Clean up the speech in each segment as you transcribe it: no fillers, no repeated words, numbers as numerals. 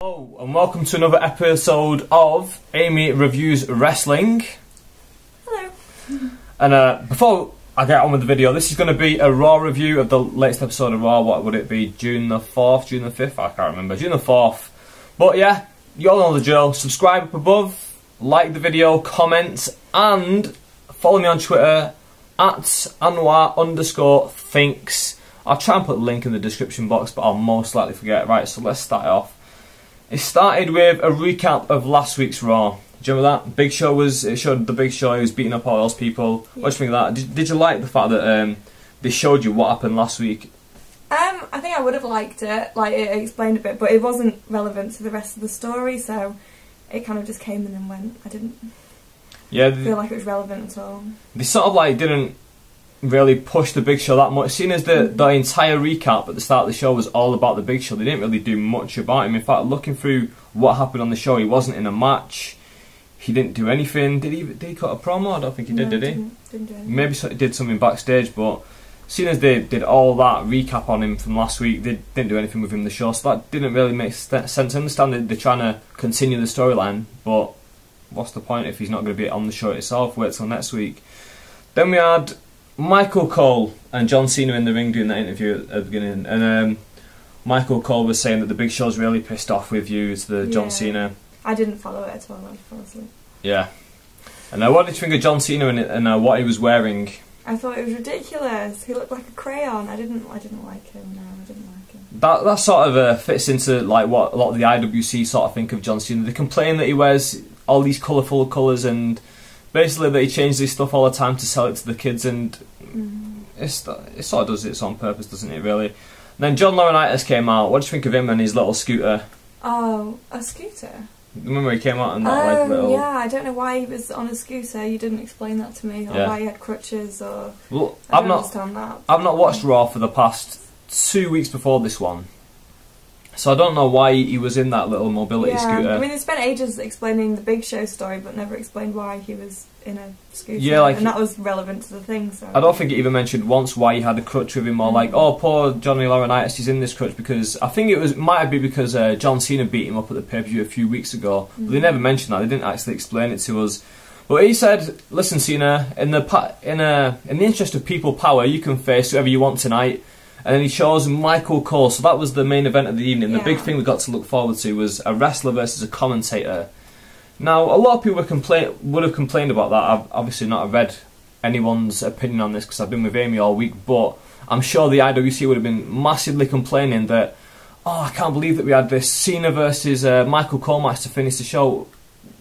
Hello and welcome to another episode of Amy Reviews Wrestling. Hello. And before I get on with the video, this is going to be a Raw review of the latest episode of Raw. What would it be? June the 4th? June the 5th? I can't remember. June the 4th. But yeah, you all know the drill. Subscribe up above, like the video, comment, and follow me on Twitter at Anwar_thinks. I'll try and put the link in the description box, but I'll most likely forget. Right, so let's start it off. It started with a recap of last week's Raw. Do you remember that? Big Show it showed the Big Show, he was beating up all those people. Yeah. What do you think of that? Did you like the fact that they showed you what happened last week? I think I would have liked it, like it explained a bit, but it wasn't relevant to the rest of the story, so it kind of just came and then went. I didn't feel like it was relevant at all. They sort of like didn't really push the Big Show that much, seeing as the entire recap at the start of the show was all about the Big Show. They didn't really do much about him. In fact, looking through what happened on the show, he wasn't in a match, he didn't do anything. Did he cut a promo? I don't think he did, did he? Didn't do anything. Maybe he did something backstage, but seeing as they did all that recap on him from last week, they didn't do anything with him in the show, so that didn't really make sense. I understand that they're trying to continue the storyline, but what's the point if he's not going to be on the show itself? Wait till next week. Then we had Michael Cole and John Cena in the ring doing that interview at the beginning, and Michael Cole was saying that the Big Show's really pissed off with you, it's the John Cena. I didn't follow it at all, I fell asleep. Yeah. And what did you think of John Cena and what he was wearing? I thought it was ridiculous. He looked like a crayon. I didn't like him. No, I didn't like him. That sort of fits into like what a lot of the IWC sort of think of John Cena. They complain that he wears all these colourful colours and basically that he changes his stuff all the time to sell it to the kids, and it sort of does it on purpose, doesn't it, really? And then John Laurinaitis came out. What do you think of him and his little scooter? Oh, a scooter? Remember he came out and that like little... yeah, I don't know why he was on a scooter. You didn't explain that to me, or why he had crutches, or... Well, I don't understand that. I've not watched Raw for the past 2 weeks before this one, so I don't know why he was in that little mobility scooter. I mean, they spent ages explaining the Big Show story, but never explained why he was in a scooter. Yeah, like, and that was relevant to the thing, so... I don't think it even mentioned once why he had a crutch with him, or like, oh, poor Johnny Laurinaitis, he's in this crutch, because I think might have been because John Cena beat him up at the pay-per-view a few weeks ago. But they never mentioned that, they didn't actually explain it to us. But he said, listen Cena, in the interest of people power, you can face whoever you want tonight. And then he chose Michael Cole, so that was the main event of the evening. The big thing we got to look forward to was a wrestler versus a commentator. Now, a lot of people would have complained about that. I've obviously not read anyone's opinion on this because I've been with Amy all week, but I'm sure the IWC would have been massively complaining that, oh, I can't believe that we had this Cena versus Michael Cole match to finish the show.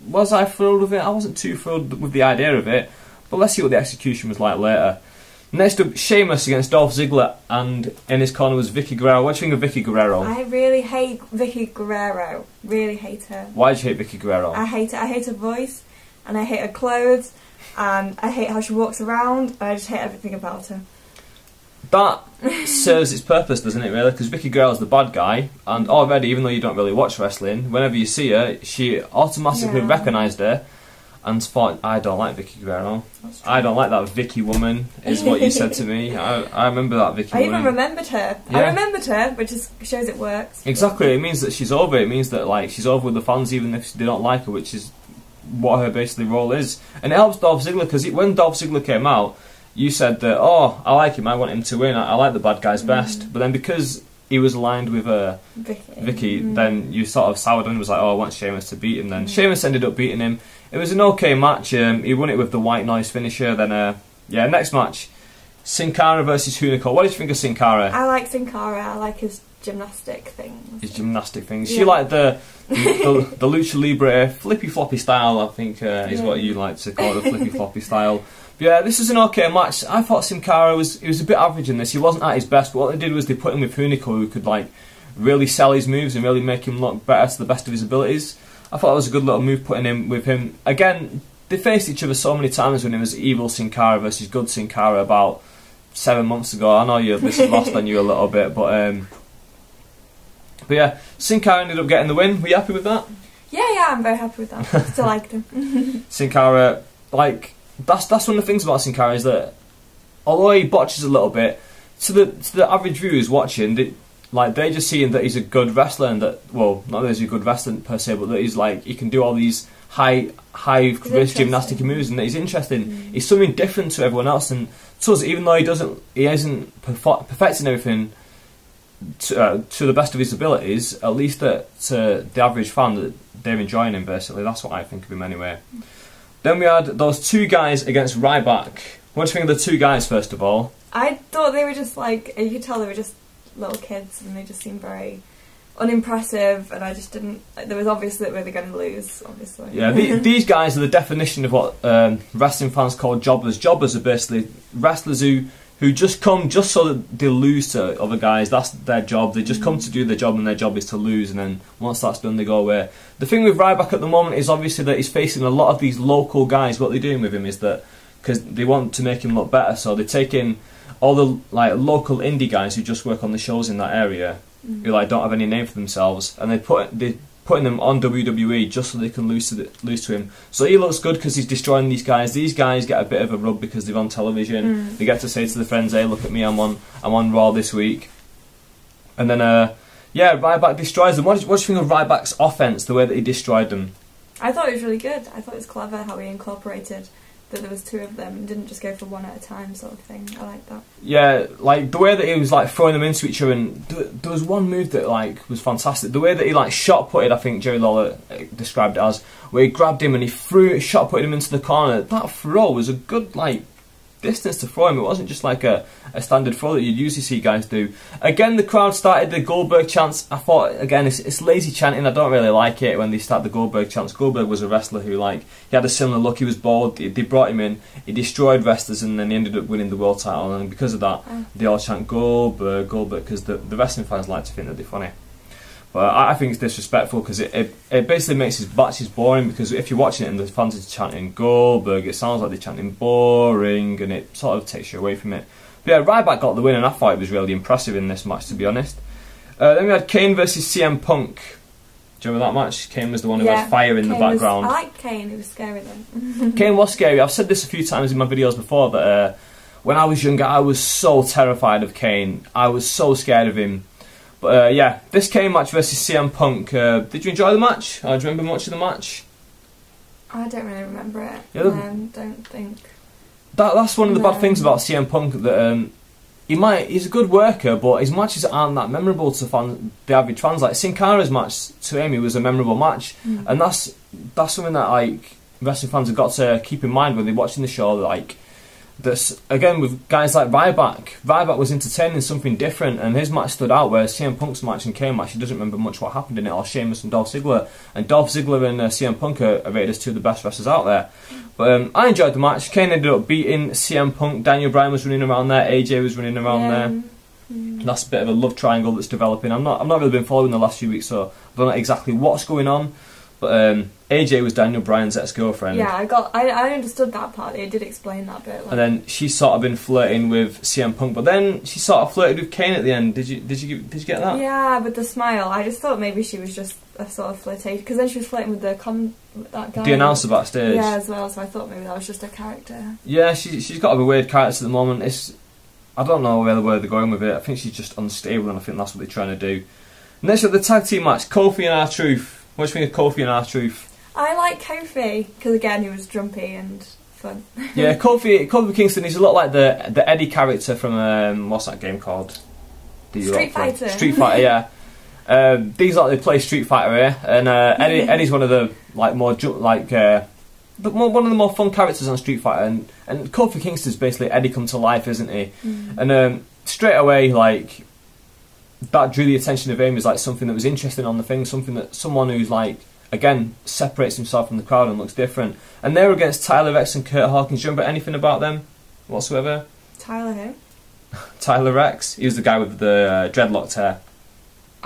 Was I thrilled with it? I wasn't too thrilled with the idea of it, but let's see what the execution was like later. Next up, Sheamus against Dolph Ziggler, and in his corner was Vicky Guerrero. What do you think of Vicky Guerrero? I really hate Vicky Guerrero. Really hate her. Why do you hate Vicky Guerrero? I hate her. I hate her voice, and I hate her clothes, and I hate how she walks around, and I just hate everything about her. That serves its purpose, doesn't it, really? Because Vicky Guerrero's the bad guy, and already, even though you don't really watch wrestling, whenever you see her, she automatically recognised her, and thought, I don't like Vicky Guerrero. I don't like that Vicky woman, is what you said to me. I remember that Vicky woman. I even remembered her. Yeah. I remembered her, which just shows it works. Exactly, it means that she's over. It means that like she's over with the fans even if they don't like her, which is what her basically role is. And it helps Dolph Ziggler, because when Dolph Ziggler came out, you said that, oh, I like him, I want him to win, I like the bad guys best. But then because he was aligned with Vicky, then you sort of soured and was like, oh, I want Sheamus to beat him then. Sheamus ended up beating him. It was an okay match. He won it with the white noise finisher. Then, next match, Sin Cara versus Hunico. What did you think of Sin Cara? I like Sin Cara. I like his gymnastic things. His gymnastic things. Yeah. You like the lucha libre flippy floppy style, I think, is what you like to call it, the flippy floppy style. But yeah, this is an okay match. I thought Sin Cara was a bit average in this. He wasn't at his best, but what they did was they put him with Hunico, who could like really sell his moves and really make him look better to the best of his abilities. I thought it was a good little move putting him with him. Again, they faced each other so many times when it was evil Sin Cara versus good Sin Cara about 7 months ago. I know this is lost on you a little bit, but yeah, Sin Cara ended up getting the win. Were you happy with that? Yeah, I'm very happy with that. I still liked him. Sin Cara, like, that's one of the things about Sin Cara is that although he botches a little bit, to the average viewers watching, like they're just seeing that he's a good wrestler, and that, well, not that he's a good wrestler per se, but that he's like, he can do all these high risk gymnastic moves, and that he's interesting. He's something different to everyone else, and to us, even though he isn't perfecting everything to the best of his abilities, at least to the average fan, that they're enjoying him. Basically, that's what I think of him anyway. Then we had those two guys against Ryback. What do you think of the two guys, first of all? I thought they were just like, you could tell they were just little kids, and they just seemed very unimpressive, and I just didn't, there was obviously that they were going to lose, obviously. Yeah, these guys are the definition of what wrestling fans call jobbers. Jobbers are basically wrestlers who just come just so that they lose to other guys. That's their job. They just come to do their job, and their job is to lose, and then once that's done, they go away. The thing with Ryback at the moment is obviously that he's facing a lot of these local guys. What they're doing with him is that, because they want to make him look better, so they take in all the like local indie guys who just work on the shows in that area, who like don't have any name for themselves, and they're putting them on WWE just so they can lose to him. So he looks good because he's destroying these guys. These guys get a bit of a rub because they're on television. They get to say to their friends, "Hey, look at me, I'm on Raw this week." And then yeah, Ryback destroys them. What do you think of Ryback's offense, the way that he destroyed them? I thought it was really good. I thought it was clever how he incorporated that there was two of them and didn't just go for one at a time, sort of thing. I like that. Yeah, like the way that he was like throwing them into each other, and there was one move that like was fantastic. The way that he like shot putted, I think Jerry Lawler described it as, where he grabbed him and he shot putted him into the corner. That throw was a good like distance to throw him. It wasn't just like a standard throw that you'd usually see guys do. Again, the crowd started the Goldberg chants. I thought, again, it's lazy chanting. I don't really like it when they start the Goldberg chants. Goldberg was a wrestler who, like, he had a similar look. He was bald. They brought him in. He destroyed wrestlers, and then he ended up winning the world title. And because of that, they all chant Goldberg, Goldberg, because the wrestling fans like to think that they're funny. But I think it's disrespectful because it basically makes his matches boring, because if you're watching it and the fans are chanting Goldberg, it sounds like they're chanting boring, and it sort of takes you away from it. But yeah, Ryback got the win, and I thought it was really impressive in this match, to be honest. Then we had Kane versus CM Punk. Do you remember that match? Kane was the one who had fire in the background. I like Kane, he was scary then. Kane was scary. I've said this a few times in my videos before, that when I was younger, I was so terrified of Kane. I was so scared of him. But yeah, this Kane match versus CM Punk. Did you enjoy the match? Do you remember much of the match? I don't really remember it. Yeah, don't think. That's one of the bad things about CM Punk, that he's a good worker, but his matches aren't that memorable to the average fans. Like Sin Cara's match, to him, it was a memorable match, and that's something that like wrestling fans have got to keep in mind when they're watching the show. Like, that's again with guys like Ryback. Ryback was entertaining, something different, and his match stood out. Whereas CM Punk's match and Kane match, he doesn't remember much what happened in it, or Sheamus and Dolph Ziggler. And Dolph Ziggler and CM Punk are rated as two of the best wrestlers out there. But I enjoyed the match. Kane ended up beating CM Punk. Daniel Bryan was running around there. AJ was running around there. That's a bit of a love triangle that's developing. I've not really been following the last few weeks, so I don't know exactly what's going on. But AJ was Daniel Bryan's ex-girlfriend. Yeah, I understood that part. It did explain that bit. Like. And then she's sort of been flirting with CM Punk, but then she sort of flirted with Kane at the end. Did you get that? Yeah, with the smile. I just thought maybe she was just a sort of flirtation, because then she was flirting with that guy. The announcer backstage. Yeah, as well. So I thought maybe that was just a character. Yeah, she's got a weird character at the moment. I don't know where they're going with it. I think she's just unstable, and I think that's what they're trying to do. Next up, the tag team match: Kofi and R-Truth. What do you think of Kofi and R-Truth? I like Kofi, because again, he was jumpy and fun. Yeah, Kofi Kingston, he's a lot like the Eddie character from, what's that game called? Street Fighter. Street Fighter, yeah. These they play Street Fighter here, and Eddie's one of the like one of the more fun characters on Street Fighter, and Kofi Kingston's basically Eddie come to life, isn't he? And straight away, like, that drew the attention of him as like something that was interesting on the thing, someone who's like, again, separates himself from the crowd and looks different. And they were against Tyler Rex and Kurt Hawkins. Do you remember anything about them whatsoever? Tyler who? Tyler Rex. He was the guy with the dreadlocked hair.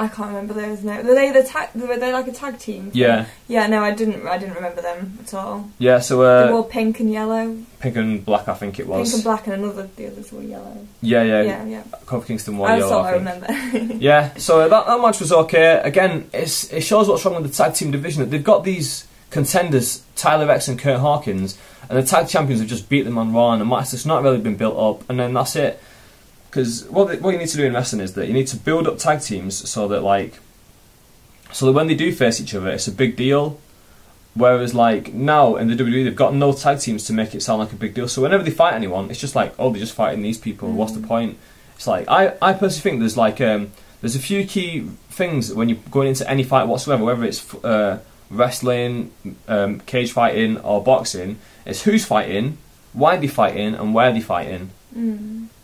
I can't remember those names. Were they like a tag team? Yeah. Yeah, no, I didn't remember them at all. Yeah, so they wore pink and yellow. Pink and black, I think it was. Pink and black, and the others were yellow. Yeah. Kofi Kingston wore yellow. I remember. Yeah, so that match was okay. Again, it shows what's wrong with the tag team division. That they've got these contenders, Tyler Rex and Kurt Hawkins, and the tag champions have just beat them on Raw, and the match that's not really been built up, and then that's it. because what you need to do in wrestling is that you need to build up tag teams so that when they do face each other, it's a big deal. Whereas like now in the WWE, they've got no tag teams to make it sound like a big deal. So whenever they fight anyone, it's just like, oh, they're just fighting these people. What's the point? It's like I personally think there's like there's a few key things when you're going into any fight whatsoever, whether it's wrestling, cage fighting, or boxing. It's who's fighting, why they're fighting, and where they're fighting.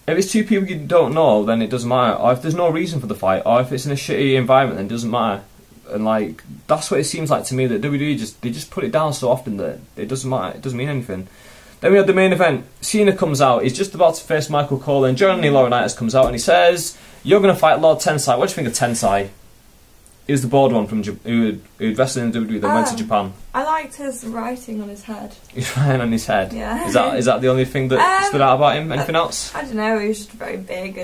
If it's two people you don't know, then it doesn't matter. Or if there's no reason for the fight, or if it's in a shitty environment, then it doesn't matter. And like that's what it seems like to me, that WWE they just put it down so often that it doesn't matter. It doesn't mean anything. Then we have the main event. Cena comes out. He's just about to face Michael Cole, and Johnny Laurinaitis comes out and he says, "You're going to fight Lord Tensai." What do you think of Tensai? He was the bored one from who'd wrestled in WWE, then went to Japan. I liked his writing on his head. He's writing on his head. Yeah. Is that the only thing that stood out about him? Anything else? I don't know. He was just very big.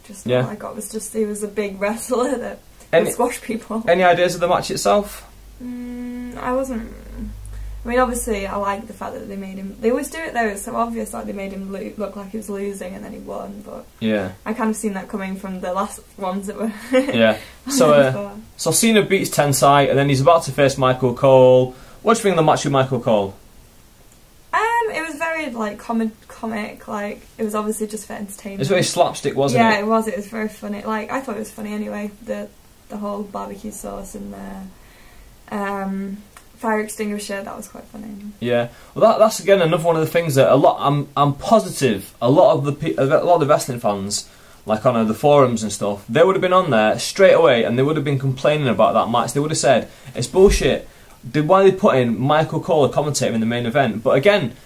Just all I got was just he was a big wrestler that could squash people. Any ideas of the match itself? I wasn't. I mean, obviously, I like the fact that they made him. They always do it though. It's so obvious, like they made him look like he was losing, and then he won. But yeah, I kind of seen that coming from the last ones that were. Yeah. So Cena beats Tensai, and then he's about to face Michael Cole. What do you think of the match with Michael Cole? It was very like comic. Like it was obviously just for entertainment. It was very slapstick, wasn't it? Yeah, it was. It was very funny. Like I thought it was funny anyway. The whole barbecue sauce and the fire extinguisher, that was quite funny. Yeah, well, that's again another one of the things that I'm positive a lot of the wrestling fans, like on the forums and stuff, they would have been on there straight away and they would have been complaining about that match. They would have said it's bullshit. Why they put in Michael Cole a commentator in the main event? But again,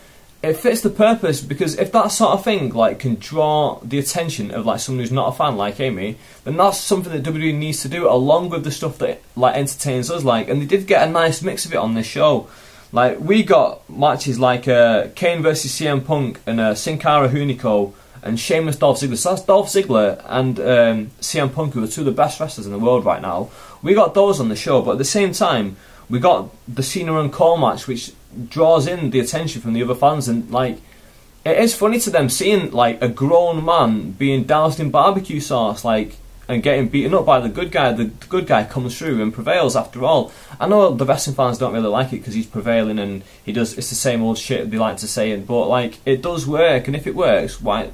it fits the purpose, because if that sort of thing like can draw the attention of like someone who's not a fan like Amy, then that's something that WWE needs to do along with the stuff that like entertains us. Like, and they did get a nice mix of it on this show. Like we got matches like Kane versus CM Punk and Sin Cara Hunico and Sheamus Dolph Ziggler. So that's Dolph Ziggler and CM Punk, who are two of the best wrestlers in the world right now. We got those on the show, but at the same time, we got the Cena and Cole match, which draws in the attention from the other fans, and like it is funny to them seeing like a grown man being doused in barbecue sauce, like, and getting beaten up by the good guy. The good guy comes through and prevails after all. I know the wrestling fans don't really like it because he's prevailing and it's the same old shit they like to say, but like it does work, and if it works, why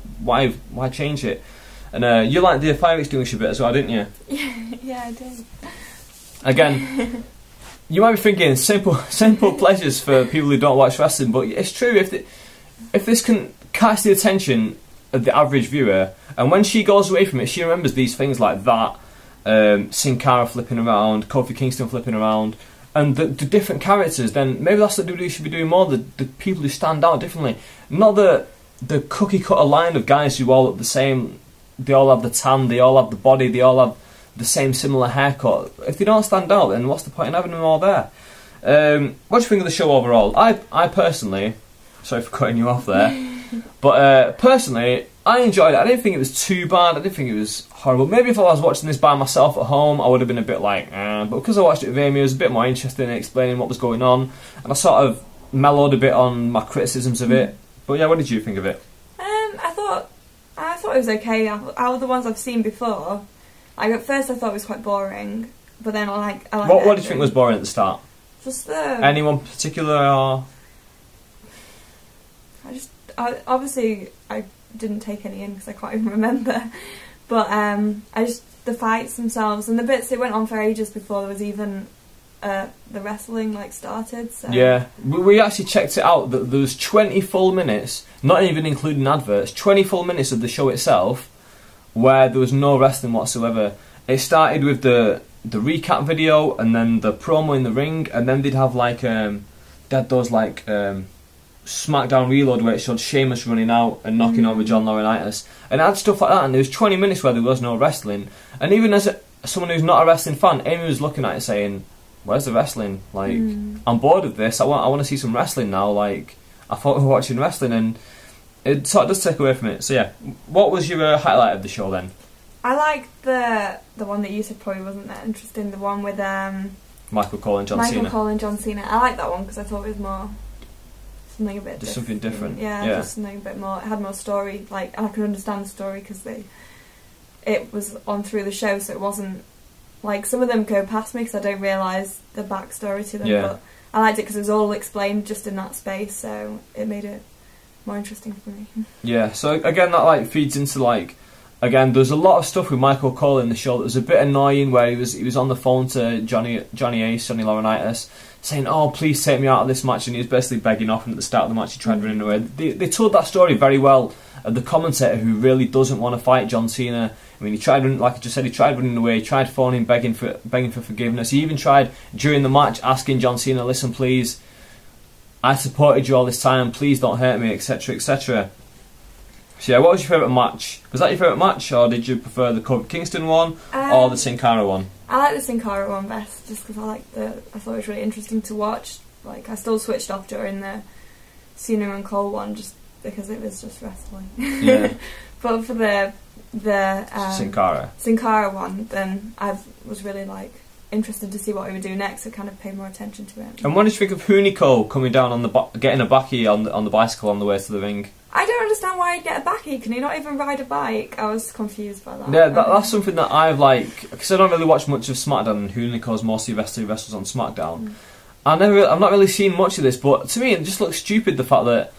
change it? And you liked the fire extinguisher bit as well, didn't you? Yeah, I did. Again. You might be thinking simple pleasures for people who don't watch wrestling, but it's true. If this can catch the attention of the average viewer, and when she goes away from it, she remembers these things like that, Sin Cara flipping around, Kofi Kingston flipping around, and the different characters, then maybe that's what WWE should be doing more. The people who stand out differently, not the cookie cutter line of guys who all look the same. They all have the tan, they all have the body, they all have the same similar haircut. If they don't stand out, then what's the point in having them all there? What do you think of the show overall? I personally, sorry for cutting you off there, but personally, I enjoyed it. I didn't think it was too bad. I didn't think it was horrible. Maybe if I was watching this by myself at home, I would have been a bit like, but because I watched it with Amy, I was a bit more interested in explaining what was going on, and I sort of mellowed a bit on my criticisms of it. But yeah, what did you think of it? I thought it was okay. Out of the ones I've seen before, at first I thought it was quite boring, but then I like. What did you think was boring at the start? Just the. Anyone particular? Or? Obviously I didn't take any in because I can't even remember, but the fights themselves and the bits, it went on for ages before there was even the wrestling started. So. Yeah, we actually checked it out. That there was 20 full minutes, not even including adverts, 20 full minutes of the show itself, where there was no wrestling whatsoever. It started with the recap video, and then the promo in the ring, and then they'd have those SmackDown Reload where it showed Sheamus running out and knocking over John Laurinaitis, and it had stuff like that. And there was 20 minutes where there was no wrestling. And even as someone who's not a wrestling fan, Amy was looking at it saying, "Where's the wrestling? I'm bored of this. I want to see some wrestling now. I thought we were watching wrestling," and it sort of does take away from it. So yeah, what was your highlight of the show then? I liked the one that you said probably wasn't that interesting. The one with Michael Cole and John Cena. Michael Cole and John Cena. I liked that one because I thought it was more something a bit just something different. Yeah, just something a bit more. It had more story, like, and I could understand the story because it was on through the show, so it wasn't like some of them go past me because I don't realise the backstory to them. Yeah. But I liked it because it was all explained just in that space, so it made it more interesting for me. Yeah. So again, that like feeds into like. Again, there's a lot of stuff with Michael Cole in the show that was a bit annoying, where he was on the phone to Johnny Laurinaitis, saying, "Oh, please take me out of this match," and he was basically begging off. And at the start of the match, he tried running away. They told that story very well. The commentator, who really doesn't want to fight John Cena, I mean, he tried running, like I just said, he tried running away. He tried phoning, begging for forgiveness. He even tried during the match asking John Cena, "Listen, please, I supported you all this time. Please don't hurt me," etc., etc. So yeah, what was your favourite match? Was that your favourite match, or did you prefer the Kofi Kingston one or the Sin Cara one? I like the Sin Cara one best, just because I thought it was really interesting to watch. Like, I still switched off during the Cena and Cole one, just because it was just wrestling. Yeah. But for the Sin Cara one, then I was really like interested to see what he would do next. So kind of paid more attention to it. And what did you think of Hunico coming down on getting a backy on the bicycle on the way to the ring? I don't understand why he'd get a backy. Can he not even ride a bike? I was confused by that. Yeah, that's something that I've because I don't really watch much of SmackDown, and Hunico's mostly wrestlers on SmackDown. I've not really seen much of this, but to me it just looks stupid, the fact that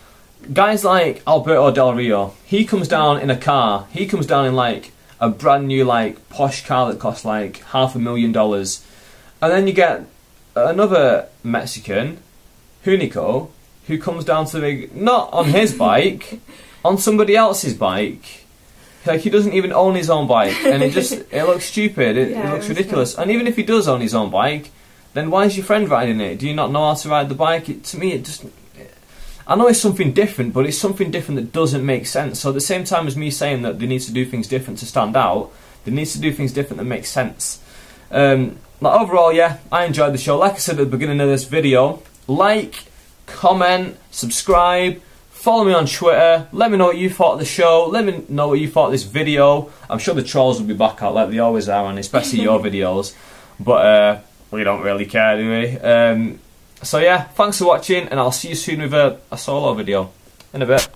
guys like Alberto Del Rio, he comes down in a car, he comes down in like a brand new like posh car that costs like $500,000, and then you get another Mexican, Hunico, who comes down to the ring, not on his bike, on somebody else's bike. Like, he doesn't even own his own bike, and it looks stupid, it looks ridiculous. And even if he does own his own bike, then why is your friend riding it? Do you not know how to ride the bike? To me, I know it's something different, but it's something different that doesn't make sense. So at the same time as me saying that they need to do things different to stand out, they need to do things different that make sense. Overall, yeah, I enjoyed the show. Like I said at the beginning of this video, like, comment, subscribe, follow me on Twitter, let me know what you thought of the show, let me know what you thought of this video. I'm sure the trolls will be back out like they always are, and especially your videos, but we don't really care, do we? So yeah, thanks for watching, and I'll see you soon with a solo video in a bit.